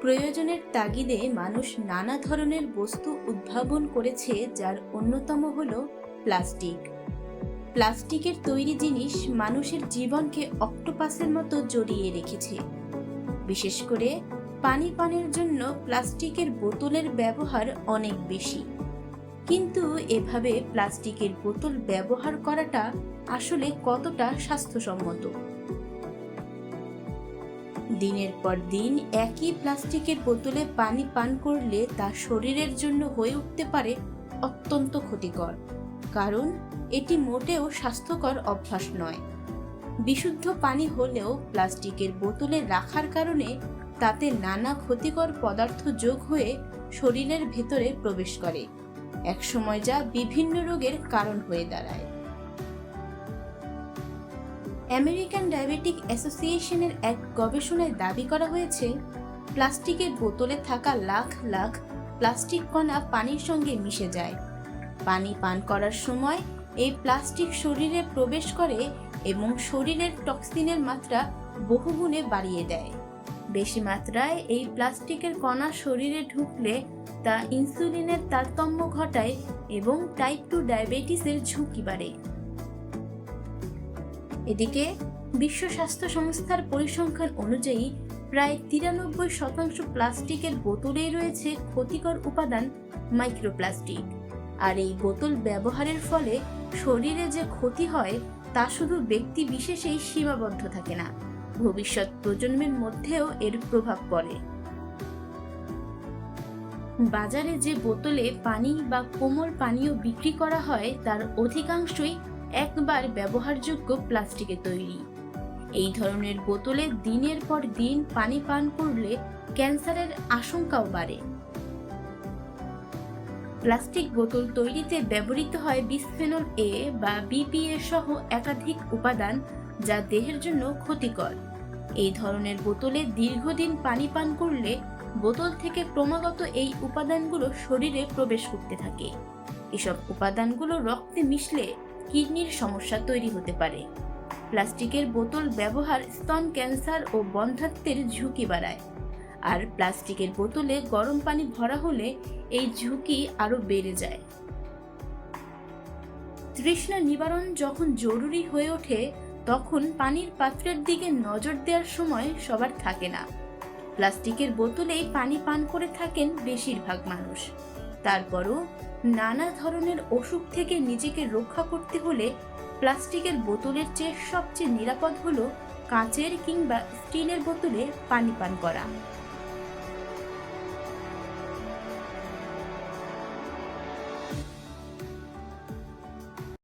প্রয়োজনের তাগিদে মানুষ নানা ধরনের বস্তু উদ্ভাবন করেছে, যার অন্যতম হলো প্লাস্টিক। প্লাস্টিকের তৈরি জিনিস মানুষের জীবনকে অক্টোপাসের মতো জড়িয়ে রেখেছে। বিশেষ করে পানি পানের জন্য প্লাস্টিকের বোতলের ব্যবহার অনেক বেশি। কিন্তু এভাবে প্লাস্টিকের বোতল ব্যবহার করাটা আসলে কতটা স্বাস্থ্যসম্মত? দিনের পর দিন একই প্লাস্টিকের বোতলে পানি পান করলে তা শরীরের জন্য হয়ে উঠতে পারে অত্যন্ত ক্ষতিকর, কারণ এটি মোটেও স্বাস্থ্যকর অভ্যাস নয়। বিশুদ্ধ পানি হলেও প্লাস্টিকের বোতলে রাখার কারণে তাতে নানা ক্ষতিকর পদার্থ যোগ হয়ে শরীরের ভেতরে প্রবেশ করে, একসময় যা বিভিন্ন রোগের কারণ হয়ে দাঁড়ায়। আমেরিকান ডায়াবেটিক অ্যাসোসিয়েশনের এক গবেষণায় দাবি করা হয়েছে, প্লাস্টিকের বোতলে থাকা লাখ লাখ প্লাস্টিক কণা পানির সঙ্গে মিশে যায়। পানি পান করার সময় এই প্লাস্টিক শরীরে প্রবেশ করে এবং শরীরের টক্সিনের মাত্রা বহুগুণে বাড়িয়ে দেয়। বেশি মাত্রায় এই প্লাস্টিকের কণা শরীরে ঢুকলে তা ইনসুলিনের তারতম্য ঘটায় এবং টাইপ 2 ডায়াবেটিসের ঝুঁকি বাড়ে। এদিকে বিশ্ব স্বাস্থ্য সংস্থার পরিসংখ্যান অনুযায়ী প্রায় 93% প্লাস্টিকের বোতলেই রয়েছে ক্ষতিকর উপাদান মাইক্রোপ্লাস্টিক। আর এই বোতল ব্যবহারের ফলে শরীরে যে ক্ষতি হয় তা শুধু ব্যক্তি বিশেষেই সীমাবদ্ধ থাকে না, ভবিষ্যৎ প্রজন্মের মধ্যেও এর প্রভাব পড়ে। বাজারে যে বোতলে পানি বা কোমল পানীয় বিক্রি করা হয় তার অধিকাংশই একবার ব্যবহারযোগ্য প্লাস্টিকে তৈরি। এই ধরনের বোতলে দিনের পর দিন পানি পান করলে ক্যান্সারের আশঙ্কাও বাড়ে। প্লাস্টিক বোতল তৈরিতে ব্যবহৃত হয় বিসফেনল এ বা বিপিএ সহ একাধিক উপাদান, যা দেহের জন্য ক্ষতিকর। এই ধরনের বোতলে দীর্ঘদিন পানি পান করলে বোতল থেকে ক্রমাগত এই উপাদানগুলো শরীরে প্রবেশ করতে থাকে। এসব উপাদানগুলো রক্তে মিশলে কিডনির সমস্যা তৈরি হতে পারে। প্লাস্টিকের বোতল ব্যবহার স্তন ক্যান্সার ও বন্ধ্যাত্বের ঝুঁকি বাড়ায়। আর প্লাস্টিকের বোতলে গরম পানি ভরা হলে এই ঝুঁকি আরো বেড়ে যায়। তৃষ্ণা নিবারণ যখন জরুরি হয়ে ওঠে, তখন পানির পাত্রের দিকে নজর দেওয়ার সময় সবার থাকে না। প্লাস্টিকের বোতলেই পানি পান করে থাকেন বেশিরভাগ মানুষ। তারপরও নানা ধরনের অসুখ থেকে নিজেকে রক্ষা করতে হলে প্লাস্টিকের বোতলের চেয়ে সবচেয়ে নিরাপদ হলো কাচের কিংবা স্টিলের বোতলে পানি পান করা।